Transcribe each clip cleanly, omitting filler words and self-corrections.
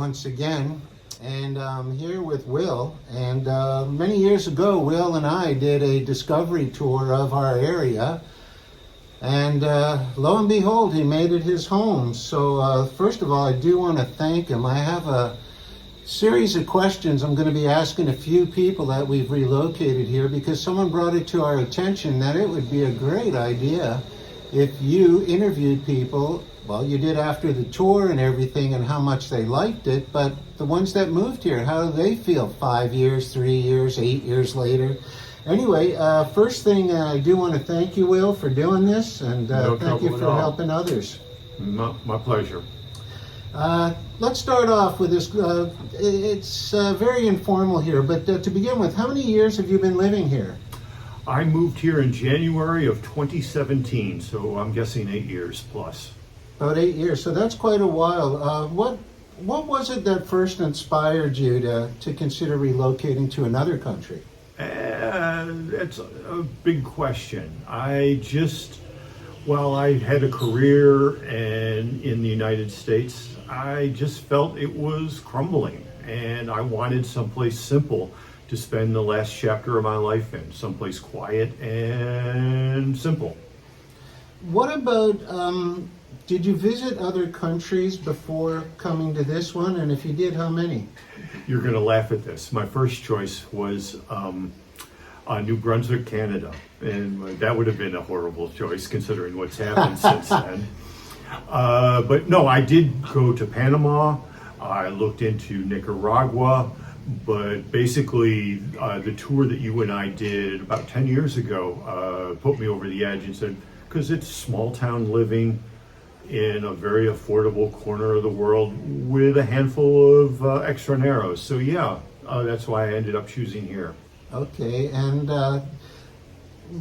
once again, and I'm here with Will. And many years ago, Will and I did a discovery tour of our area, and lo and behold, he made it his home. So first of all, I do want to thank him. I have a series of questions I'm going to be asking a few people that we've relocated here, because someone brought it to our attention that it would be a great idea if you interviewed people. Well, you did after the tour and everything and how much they liked it, but the ones that moved here, how do they feel 5 years, 3 years, 8 years later? Anyway, first thing, I do want to thank you, Will, for doing this, and thank you for helping others. My pleasure. Let's start off with this. It's very informal here, but to begin with, how many years have you been living here? I moved here in January of 2017, so I'm guessing 8 years plus. About 8 years, so that's quite a while. What was it that first inspired you to consider relocating to another country? It's a big question. While I had a career in the United States, I just felt it was crumbling, and I wanted someplace simple to spend the last chapter of my life in, someplace quiet and simple. What about, did you visit other countries before coming to this one? And if you did, how many? You're going to laugh at this. My first choice was New Brunswick, Canada. And that would have been a horrible choice considering what's happened since then. But no, I did go to Panama. I looked into Nicaragua. But basically, the tour that you and I did about 10 years ago put me over the edge and said, because it's small town living in a very affordable corner of the world with a handful of extra narrows. So yeah, that's why I ended up choosing here. Okay, and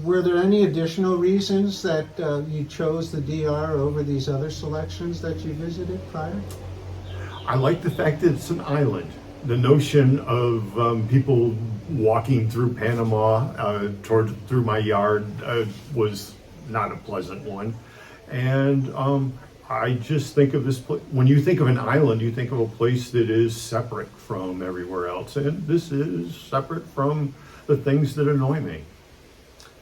were there any additional reasons that you chose the DR over these other selections that you visited prior? I like the fact that it's an island. The notion of people walking through Panama through my yard was not a pleasant one. And I just think of this place, when you think of an island, you think of a place that is separate from everywhere else. And this is separate from the things that annoy me.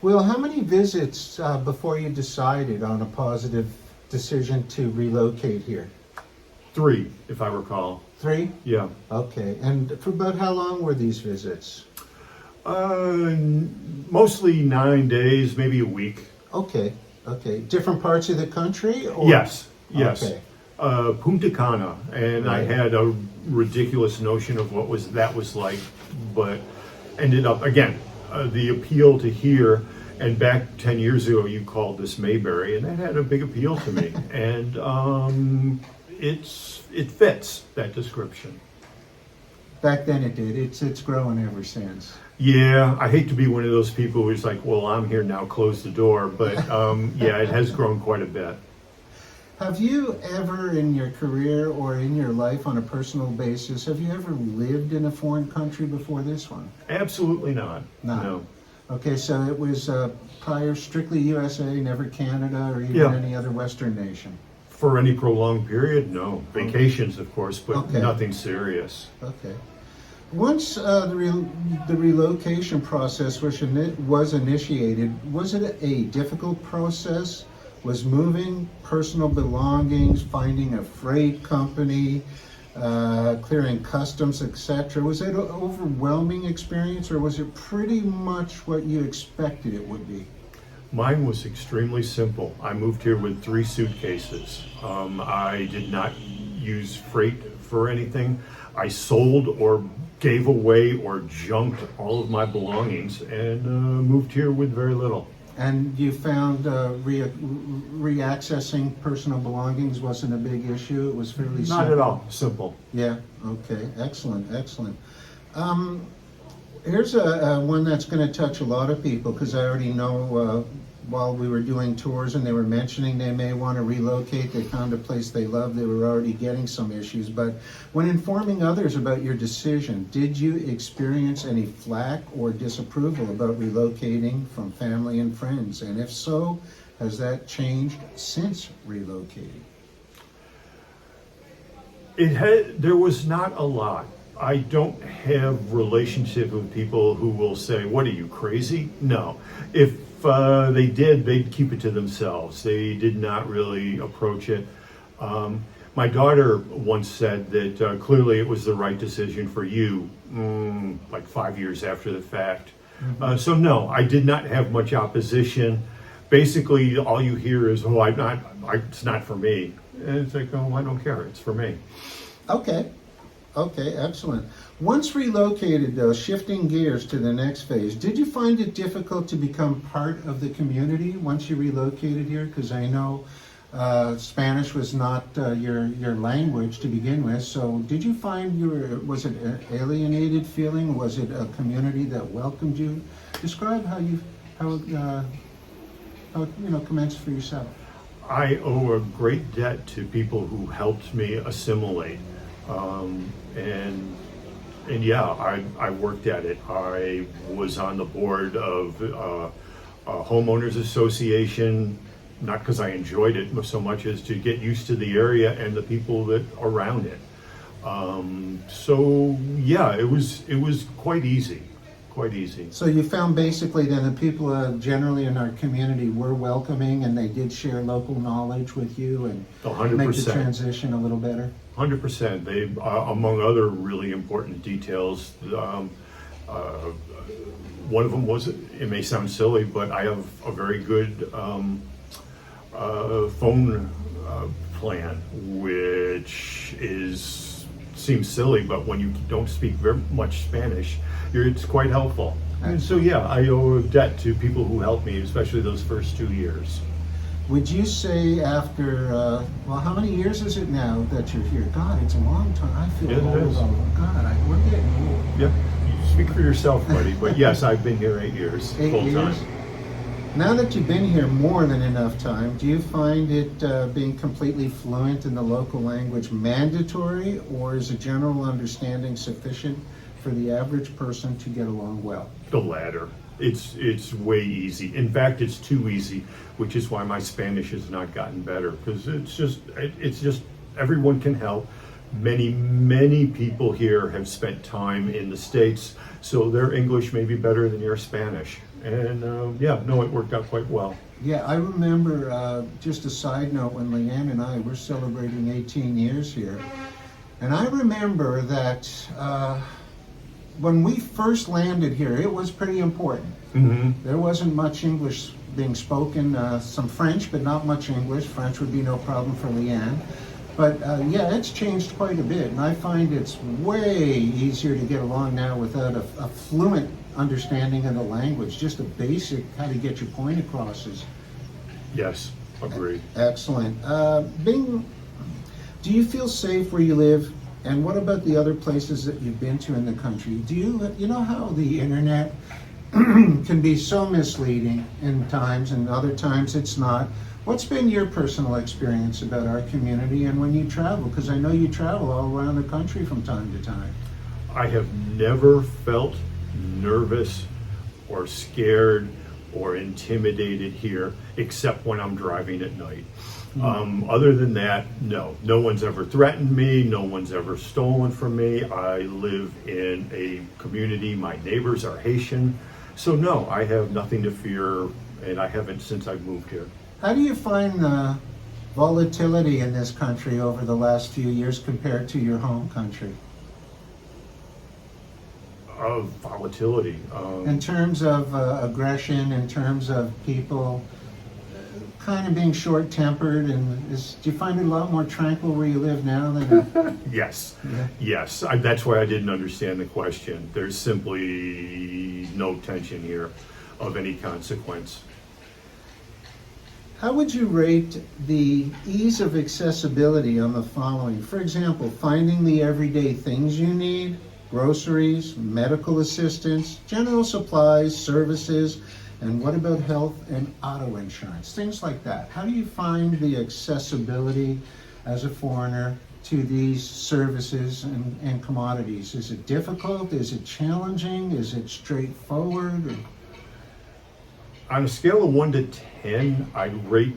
Well, how many visits before you decided on a positive decision to relocate here? 3, if I recall. 3? Yeah. Okay, and for about how long were these visits? Mostly 9 days, maybe a week. Okay. Different parts of the country? Or? Yes. Okay. Punta Cana, and Right. I had a ridiculous notion of what that was like, but ended up, again, the appeal to here, and back 10 years ago you called this Mayberry, and that had a big appeal to me, and it fits that description. Back then it did. It's grown ever since. Yeah, I hate to be one of those people who's like, well, I'm here now, close the door, but yeah, it has grown quite a bit. Have you ever in your career or in your life on a personal basis, have you ever lived in a foreign country before this one? Absolutely not. No. Okay, so it was prior strictly USA, never Canada or even any other Western nation? For any prolonged period, no. Vacations, of course, but nothing serious. Okay. Once the relocation process was initiated, was it a difficult process? Was moving personal belongings, finding a freight company, clearing customs, etc., was it an overwhelming experience, or was it pretty much what you expected it would be? Mine was extremely simple. I moved here with 3 suitcases. I did not use freight for anything. I sold or gave away or junked all of my belongings and moved here with very little. And you found reaccessing personal belongings wasn't a big issue? It was fairly simple? Not at all. Simple. Yeah, okay. Excellent. Here's one that's going to touch a lot of people, because I already know while we were doing tours and they were mentioning they may want to relocate, they found a place they love, they were already getting some issues. But when informing others about your decision, did you experience any flack or disapproval about relocating from family and friends? And if so, has that changed since relocating? There was not a lot. I don't have relationship with people who will say, "What are you, crazy?" No. If they did, they'd keep it to themselves. They did not really approach it. My daughter once said that clearly it was the right decision for you, like 5 years after the fact. So no, I did not have much opposition. Basically, all you hear is, "Oh, it's not for me." And it's like, "Oh, I don't care. It's for me." Okay. Okay, excellent. Once relocated, though, shifting gears to the next phase, did you find it difficult to become part of the community once you relocated here? Because I know Spanish was not your language to begin with. So did you find was it an alienated feeling? Was it a community that welcomed you? Describe how it commenced for yourself. I owe a great debt to people who helped me assimilate. And yeah, I worked at it. I was on the board of a homeowners association, not because I enjoyed it so much as to get used to the area and the people that around it. So yeah, it was quite easy. Quite easy. So you found basically then the people generally in our community were welcoming and they did share local knowledge with you and 100%. make the transition a little better? 100%. They, among other really important details, one of them was, it may sound silly, but I have a very good phone plan, which seems silly, but when you don't speak very much Spanish, it's quite helpful. And so yeah, I owe a debt to people who helped me, especially those first 2 years. Would you say after, how many years is it now that you're here? God, it's a long time. I feel Yeah, it old. is. God, we're getting old. Yep. You speak for yourself, buddy. But yes, I've been here 8 years, 8 full years? time. Now that you've been here more than enough time, do you find it being completely fluent in the local language mandatory, or is a general understanding sufficient for the average person to get along well? The latter. It's way easy. In fact, it's too easy, which is why my Spanish has not gotten better, because it's just everyone can help. Many people here have spent time in the States, so their English may be better than your Spanish. And it worked out quite well. Yeah, I remember, just a side note, when Leanne and I were celebrating 18 years here, and I remember that when we first landed here, it was pretty important. Mm-hmm. There wasn't much English being spoken, some French, but not much English. French would be no problem for Leanne. But it's changed quite a bit, and I find it's way easier to get along now without a fluent understanding of the language. Just a basic how to get your point across is Yes, agreed. excellent. Do you feel safe where you live? And what about the other places that you've been to in the country? Do you know how the internet can be so misleading in times, and other times it's not? What's been your personal experience about our community and when you travel? Because I know you travel all around the country from time to time. I have never felt nervous or scared or intimidated here, except when I'm driving at night. Other than that, no one's ever threatened me. No one's ever stolen from me. I live in a community. My neighbors are Haitian. So no, I have nothing to fear, and I haven't since I've moved here. How do you find the volatility in this country over the last few years compared to your home country? Of volatility. In terms of aggression, in terms of people kind of being short-tempered, and do you find it a lot more tranquil where you live now than? Yes, Yeah. yes. That's why I didn't understand the question. There's simply no tension here of any consequence. How would you rate the ease of accessibility on the following? For example, finding the everyday things you need, groceries, medical assistance, general supplies, services, and what about health and auto insurance? Things like that. How do you find the accessibility as a foreigner to these services and commodities? Is it difficult? Is it challenging? Is it straightforward? On a scale of 1 to 10, I'd rate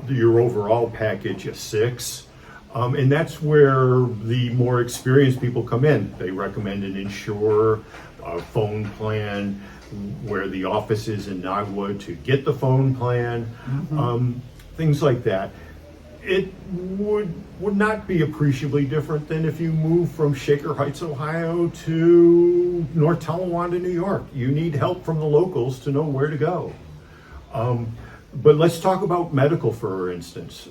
your overall package a 6. And that's where the more experienced people come in. They recommend an insurer, a phone plan, where the office is in Nagua to get the phone plan, things like that. It would not be appreciably different than if you move from Shaker Heights, Ohio to North Tonawanda, New York. You need help from the locals to know where to go. But let's talk about medical, for instance.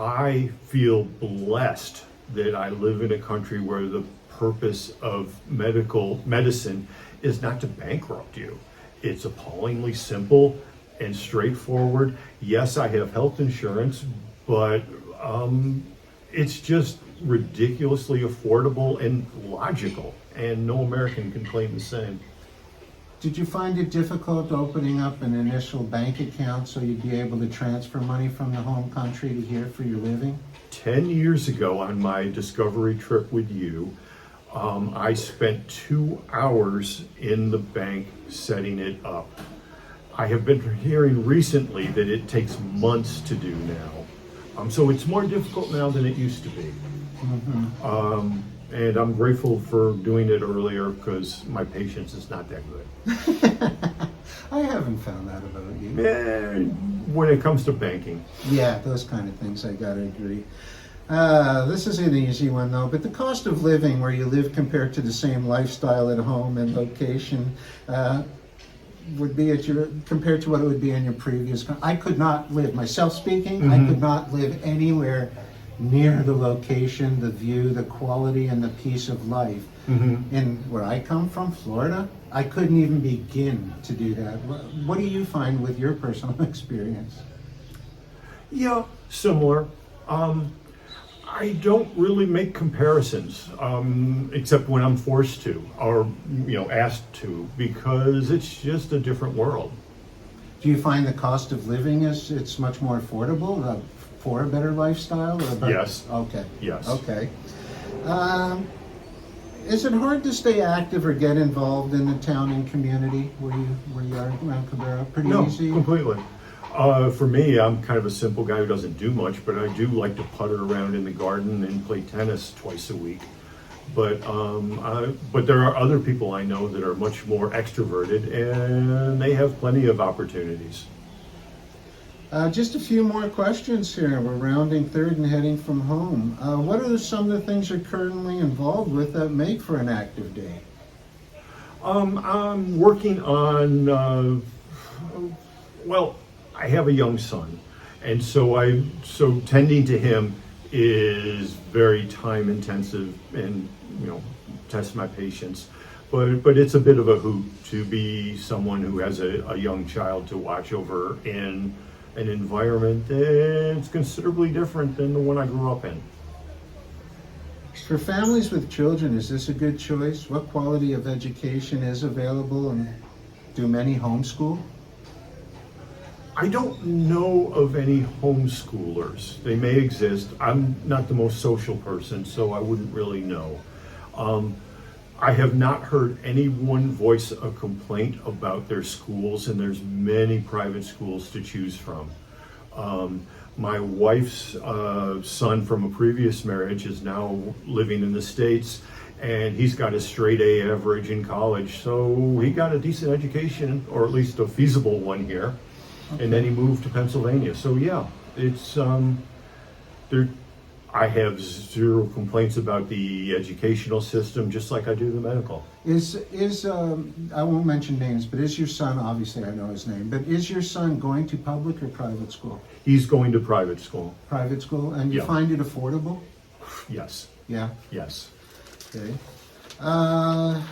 I feel blessed that I live in a country where the purpose of medicine is not to bankrupt you. It's appallingly simple and straightforward. Yes, I have health insurance, but it's just ridiculously affordable and logical, and no American can claim the same. Did you find it difficult opening up an initial bank account so you'd be able to transfer money from the home country to here for your living? 10 years ago on my discovery trip with you, I spent 2 hours in the bank setting it up. I have been hearing recently that it takes months to do now. So it's more difficult now than it used to be. And I'm grateful for doing it earlier because my patience is not that good. I haven't found that about you. When it comes to banking. Yeah, those kind of things, I gotta agree. This is an easy one though, but the cost of living where you live compared to the same lifestyle at home and location would be compared to what it would be in your previous. I could not live, myself speaking, I could not live anywhere near the location, the view, the quality, and the peace of life. And where I come from, Florida, I couldn't even begin to do that. What do you find with your personal experience? Yeah, similar. I don't really make comparisons, except when I'm forced to, or asked to, because it's just a different world. Do you find the cost of living it's much more affordable for a better lifestyle? Or Yes. Okay. Yes. Okay. Is it hard to stay active or get involved in the town and community where you are around Cabrera? Pretty easy? No, completely. For me, I'm kind of a simple guy who doesn't do much, but I do like to putter around in the garden and play tennis twice a week. But there are other people I know that are much more extroverted, and they have plenty of opportunities. Just a few more questions here. We're rounding third and heading from home. What are some of the things you're currently involved with that make for an active day? I'm working on, I have a young son, and so tending to him is very time intensive and, tests my patience. But it's a bit of a hoot to be someone who has a young child to watch over in an environment that's considerably different than the one I grew up in. For families with children, is this a good choice? What quality of education is available, and do many homeschool? I don't know of any homeschoolers. They may exist. I'm not the most social person, so I wouldn't really know. I have not heard anyone voice a complaint about their schools, and there's many private schools to choose from. My wife's son from a previous marriage is now living in the States, and he's got a straight A average in college, so he got a decent education, or at least a feasible one here. Okay. And then he moved to Pennsylvania. So yeah, it's I have zero complaints about the educational system, just like I do the medical. I won't mention names, but is your son, obviously I know his name, but is your son going to public or private school? He's going to private school. Private school, and you find it affordable? Yes. Yeah? Yes. Okay. How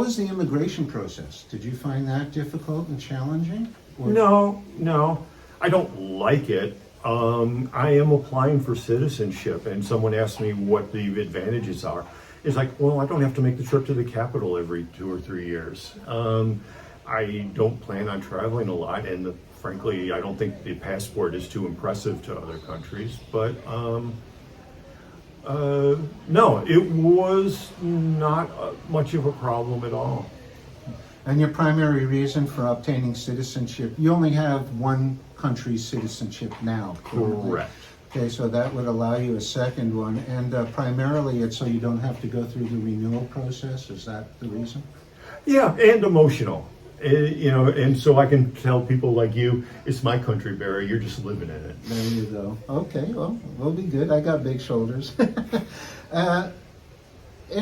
was the immigration process? Did you find that difficult and challenging? Or? No, I don't like it. I am applying for citizenship, and someone asked me what the advantages are. It's like, well, I don't have to make the trip to the Capitol every 2 or 3 years. I don't plan on traveling a lot, and frankly, I don't think the passport is too impressive to other countries. But no, it was not much of a problem at all. And your primary reason for obtaining citizenship, you only have one country's citizenship now. Correct. Okay, so that would allow you a second one, and primarily it's so you don't have to go through the renewal process. Is that the reason? Yeah, and emotional. And so I can tell people like you, it's my country, Barry. You're just living in it. There you go. Okay, well, we'll be good. I got big shoulders. In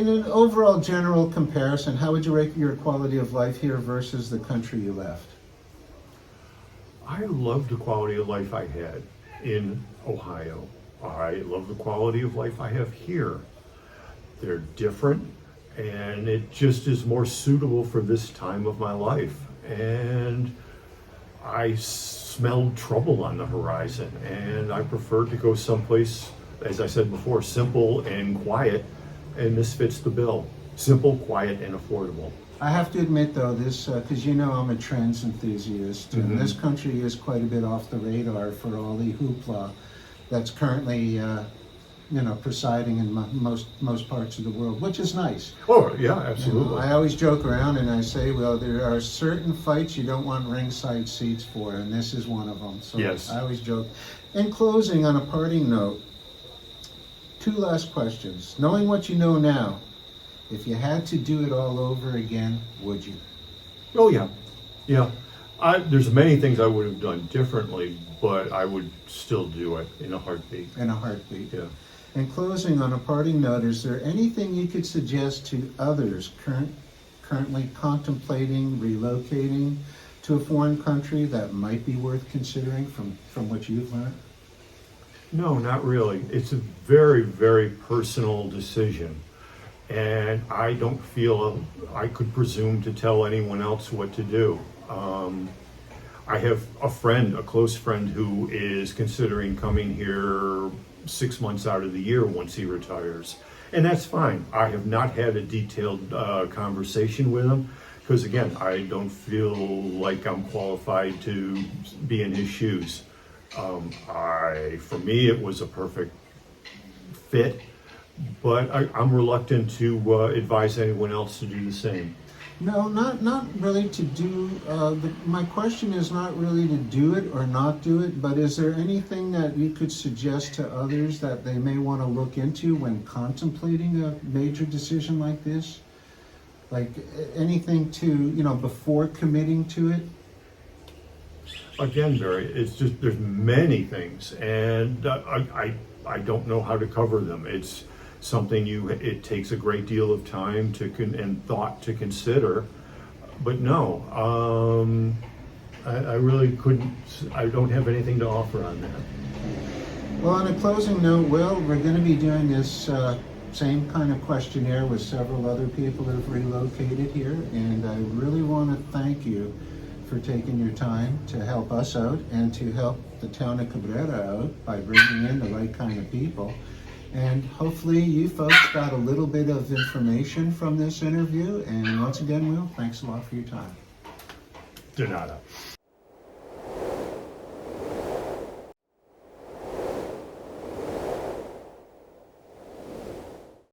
an overall general comparison, how would you rate your quality of life here versus the country you left? I love the quality of life I had in Ohio. I love the quality of life I have here. They're different, and it just is more suitable for this time of my life. And I smelled trouble on the horizon, and I prefer to go someplace, as I said before, simple and quiet, and this fits the bill. Simple, quiet, and affordable. I have to admit, though, this, because you know I'm a trends enthusiast, and this country is quite a bit off the radar for all the hoopla that's currently, presiding in most parts of the world, which is nice. Oh, yeah, absolutely. I always joke around and I say, well, there are certain fights you don't want ringside seats for, and this is one of them. So Yes. I always joke. In closing, on a parting note, 2 last questions. Knowing what you know now, if you had to do it all over again, would you? Oh, yeah. Yeah. There's many things I would have done differently, but I would still do it in a heartbeat. In a heartbeat. Yeah. In closing, on a parting note, is there anything you could suggest to others currently contemplating relocating to a foreign country that might be worth considering from what you've learned? No, not really. It's a very, very personal decision. And I don't feel I could presume to tell anyone else what to do. I have a close friend, who is considering coming here 6 months out of the year once he retires. And that's fine. I have not had a detailed conversation with him because, again, I don't feel like I'm qualified to be in his shoes. For me, it was a perfect fit, but I'm reluctant to advise anyone else to do the same. No, not really to do, my question is not really to do it or not do it, but is there anything that you could suggest to others that they may want to look into when contemplating a major decision like this? Like anything to, before committing to it? Again, Barry, it's just, there's many things, and I don't know how to cover them. It's something it takes a great deal of time and thought to consider. But no, I really couldn't, I don't have anything to offer on that. Well, on a closing note, Will, we're going to be doing this same kind of questionnaire with several other people that have relocated here, and I really want to thank you for taking your time to help us out and to help the town of Cabrera out by bringing in the right kind of people. And hopefully you folks got a little bit of information from this interview. And once again, Will, thanks a lot for your time. De nada.